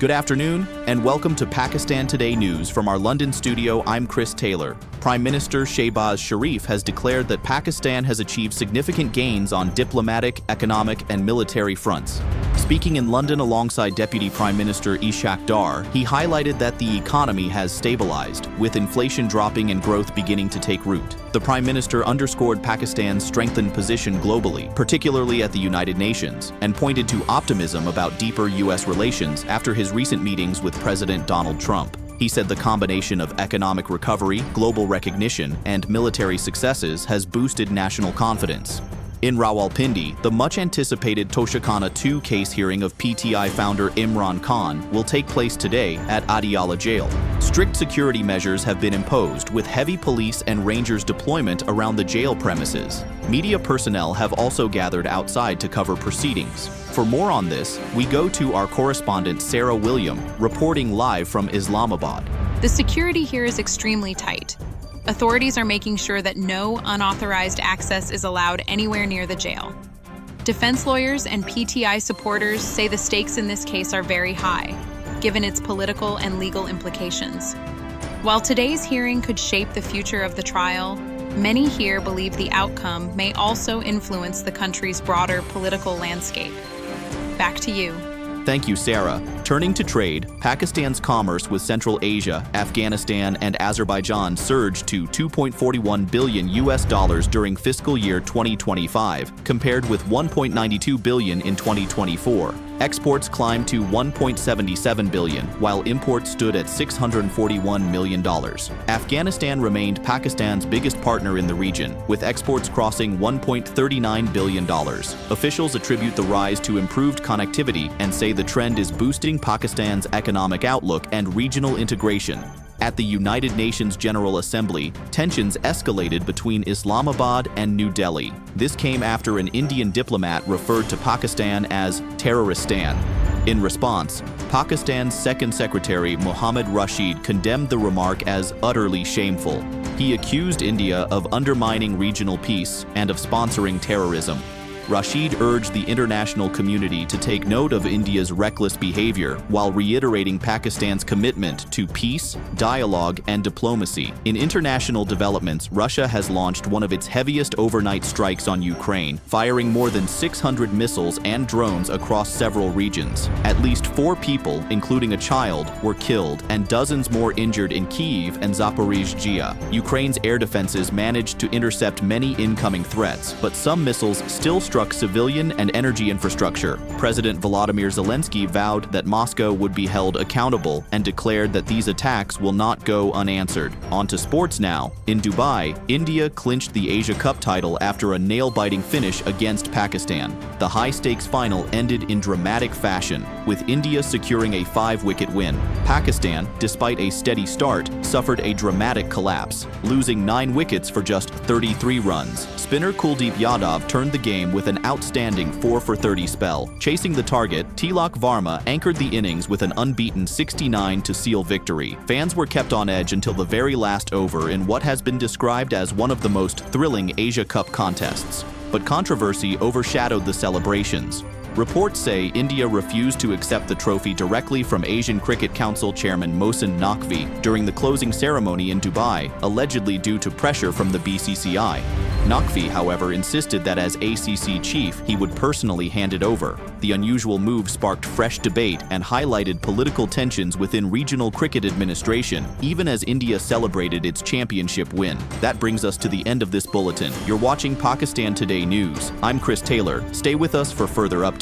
Good afternoon, and welcome to Pakistan Today News. From our London studio, I'm Chris Taylor. Prime Minister Shehbaz Sharif has declared that Pakistan has achieved significant gains on diplomatic, economic, and military fronts. Speaking in London alongside Deputy Prime Minister Ishaq Dar, he highlighted that the economy has stabilized, with inflation dropping and growth beginning to take root. The Prime Minister underscored Pakistan's strengthened position globally, particularly at the United Nations, and pointed to optimism about deeper U.S. relations after his recent meetings with President Donald Trump. He said the combination of economic recovery, global recognition, and military successes has boosted national confidence. In Rawalpindi, the much-anticipated ToshaKhana 2 case hearing of PTI founder Imran Khan will take place today at Adiala jail. Strict security measures have been imposed, with heavy police and rangers deployment around the jail premises. Media personnel have also gathered outside to cover proceedings. For more on this, we go to our correspondent Sarah William, reporting live from Islamabad. The security here is extremely tight. Authorities are making sure that no unauthorized access is allowed anywhere near the jail. Defense lawyers and PTI supporters say the stakes in this case are very high, given its political and legal implications. While today's hearing could shape the future of the trial, many here believe the outcome may also influence the country's broader political landscape. Back to you. Thank you, Sarah. Turning to trade, Pakistan's commerce with Central Asia, Afghanistan, and Azerbaijan surged to $2.41 billion during fiscal year 2025, compared with $1.92 billion in 2024. Exports climbed to $1.77 billion, while imports stood at $641 million. Afghanistan remained Pakistan's biggest partner in the region, with exports crossing $1.39 billion. Officials attribute the rise to improved connectivity and say the trend is boosting Pakistan's economic outlook and regional integration. At the United Nations General Assembly, tensions escalated between Islamabad and New Delhi. This came after an Indian diplomat referred to Pakistan as Terroristan. In response, Pakistan's Second Secretary Mohammad Rashid condemned the remark as utterly shameful. He accused India of undermining regional peace and of sponsoring terrorism. Rashid urged the international community to take note of India's reckless behavior while reiterating Pakistan's commitment to peace, dialogue, and diplomacy. In international developments, Russia has launched one of its heaviest overnight strikes on Ukraine, firing more than 600 missiles and drones across several regions. At least 4 people, including a child, were killed and dozens more injured in Kyiv and Zaporizhzhia. Ukraine's air defenses managed to intercept many incoming threats, but some missiles still struck civilian and energy infrastructure. President Volodymyr Zelensky vowed that Moscow would be held accountable and declared that these attacks will not go unanswered. On to sports now. In Dubai, India clinched the Asia Cup title after a nail-biting finish against Pakistan. The high-stakes final ended in dramatic fashion, with India securing a 5-wicket win. Pakistan, despite a steady start, suffered a dramatic collapse, losing 9 wickets for just 33 runs. Spinner Kuldeep Yadav turned the game with an outstanding 4-for-30 spell. Chasing the target, Tilak Varma anchored the innings with an unbeaten 69 to seal victory. Fans were kept on edge until the very last over in what has been described as one of the most thrilling Asia Cup contests. But controversy overshadowed the celebrations. Reports say India refused to accept the trophy directly from Asian Cricket Council Chairman Mohsin Naqvi during the closing ceremony in Dubai, allegedly due to pressure from the BCCI. Naqvi, however, insisted that as ACC chief, he would personally hand it over. The unusual move sparked fresh debate and highlighted political tensions within regional cricket administration, even as India celebrated its championship win. That brings us to the end of this bulletin. You're watching Pakistan Today News. I'm Chris Taylor. Stay with us for further updates.